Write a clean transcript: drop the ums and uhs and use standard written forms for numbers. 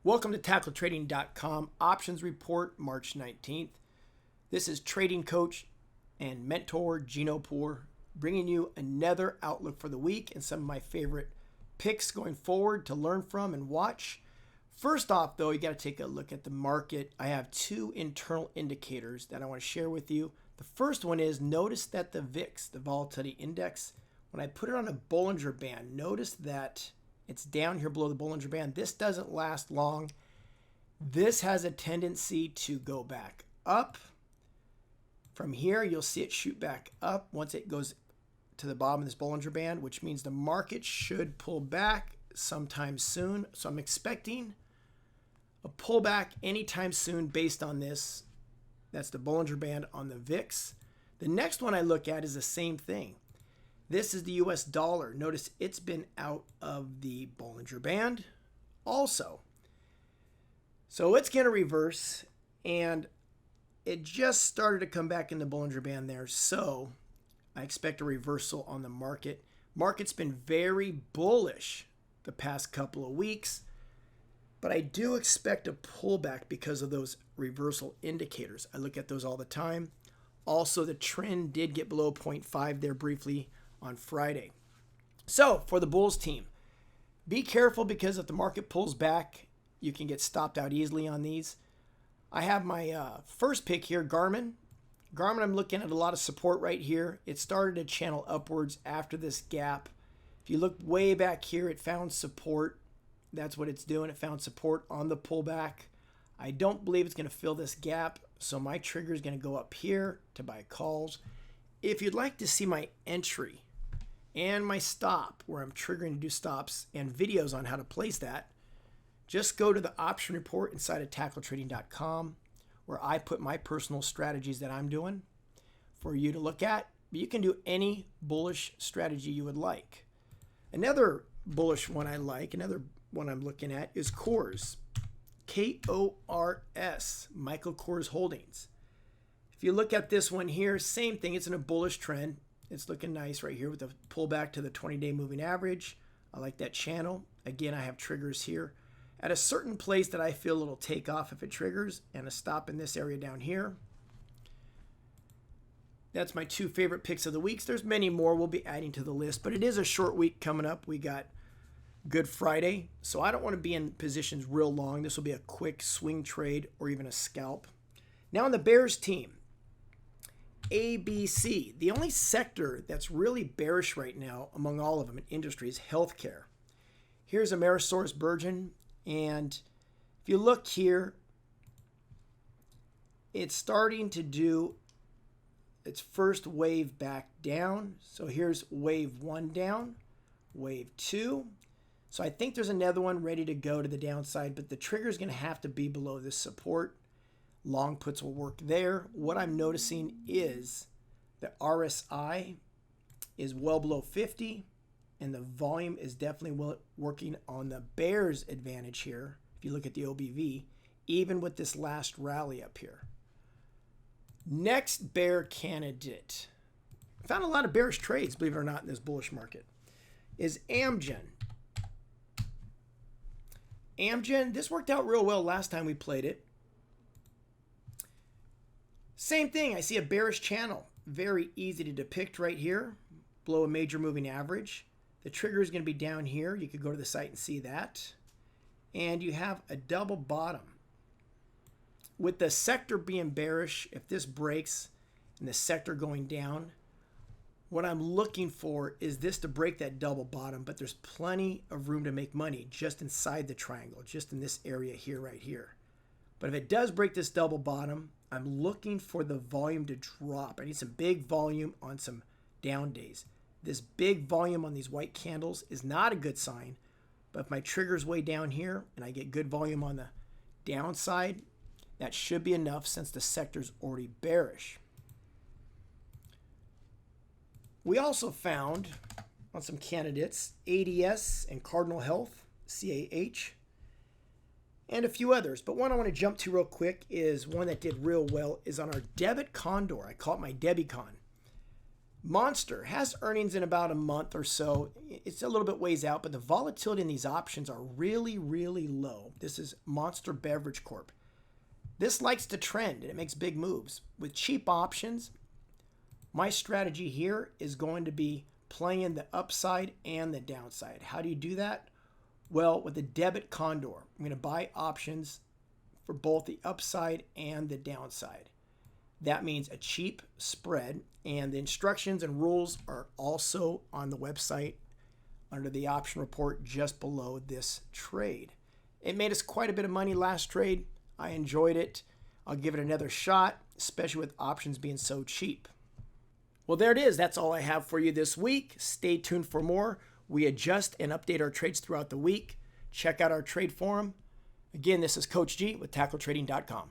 Welcome to TackleTrading.com Options Report, March 19th. This is trading coach and mentor Gino P bringing you another outlook for the week and some of my favorite picks going forward to learn from and watch. First off, though, you got to take a look at the market. I have two internal indicators that I want to share with you. The first one is notice that the VIX, the volatility index, when I put it on a Bollinger Band, notice that it's down here below the Bollinger Band. This doesn't last long. This has a tendency to go back up. From here, you'll see it shoot back up once it goes to the bottom of this Bollinger Band, which means the market should pull back sometime soon. So I'm expecting a pullback anytime soon based on this. That's the Bollinger Band on the VIX. The next one I look at is the same thing. This is the US dollar. Notice it's been out of the Bollinger Band also. So it's going to reverse, and it just started to come back in the Bollinger Band there. So I expect a reversal on the market. Market's been very bullish the past couple of weeks, but I do expect a pullback because of those reversal indicators. I look at those all the time. Also, the trend did get below 0.5 there briefly on Friday. So for the Bulls team, be careful because if the market pulls back, you can get stopped out easily on these. I have my first pick here, Garmin. Garmin, I'm looking at a lot of support right here. It started to channel upwards after this gap. If you look way back here, it found support. That's what it's doing. It found support on the pullback. I don't believe it's going to fill this gap, so my trigger is going to go up here to buy calls. If you'd like to see my entry and my stop, where I'm triggering to do stops and videos on how to place that, just go to the option report inside of TackleTrading.com, where I put my personal strategies that I'm doing for you to look at. But you can do any bullish strategy you would like. Another bullish one I like, another one I'm looking at is Kors, K-O-R-S, Michael Kors Holdings. If you look at this one here, same thing. It's in a bullish trend. It's looking nice right here with the pullback to the 20-day moving average. I like that channel. Again, I have triggers here at a certain place that I feel it'll take off if it triggers, and a stop in this area down here. That's my two favorite picks of the weeks. There's many more we'll be adding to the list, but it is a short week coming up. We got Good Friday, so I don't want to be in positions real long. This will be a quick swing trade or even a scalp. Now on the Bears team, ABC. The only sector that's really bearish right now among all of them in industry is healthcare. Here's AmerisourceBergen, and if you look here, it's starting to do its first wave back down. So here's wave one down, wave two. So I think there's another one ready to go to the downside, but the trigger is going to have to be below this support. Long puts will work there. What I'm noticing is the RSI is well below 50, and the volume is definitely working on the bear's advantage here. If you look at the OBV, even with this last rally up here. Next bear candidate, I found a lot of bearish trades, believe it or not, in this bullish market, is Amgen. Amgen, this worked out real well last time we played it. Same thing, I see a bearish channel. Very easy to depict right here, below a major moving average. The trigger is going to be down here. You could go to the site and see that. And you have a double bottom. With the sector being bearish, if this breaks and the sector going down, what I'm looking for is this to break that double bottom, but there's plenty of room to make money just inside the triangle, just in this area here, right here. But if it does break this double bottom, I'm looking for the volume to drop. I need some big volume on some down days. This big volume on these white candles is not a good sign, but if my trigger's way down here and I get good volume on the downside, that should be enough since the sector's already bearish. We also found on some candidates, ADS and Cardinal Health, CAH, and a few others. But one I want to jump to real quick is one that did real well is on our debit condor. I call it my DebiCon. Monster has earnings in about a month or so. It's a little bit ways out, but the volatility in these options are really, really low. This is Monster Beverage Corp. This likes to trend and it makes big moves. With cheap options, my strategy here is going to be playing the upside and the downside. How do you do that? Well, with the debit condor, I'm going to buy options for both the upside and the downside. That means a cheap spread, and the instructions and rules are also on the website under the option report just below this trade. It made us quite a bit of money last trade. I enjoyed it. I'll give it another shot, especially with options being so cheap. Well, there it is. That's all I have for you this week. Stay tuned for more. We adjust and update our trades throughout the week. Check out our trade forum. Again, this is Coach G with TackleTrading.com.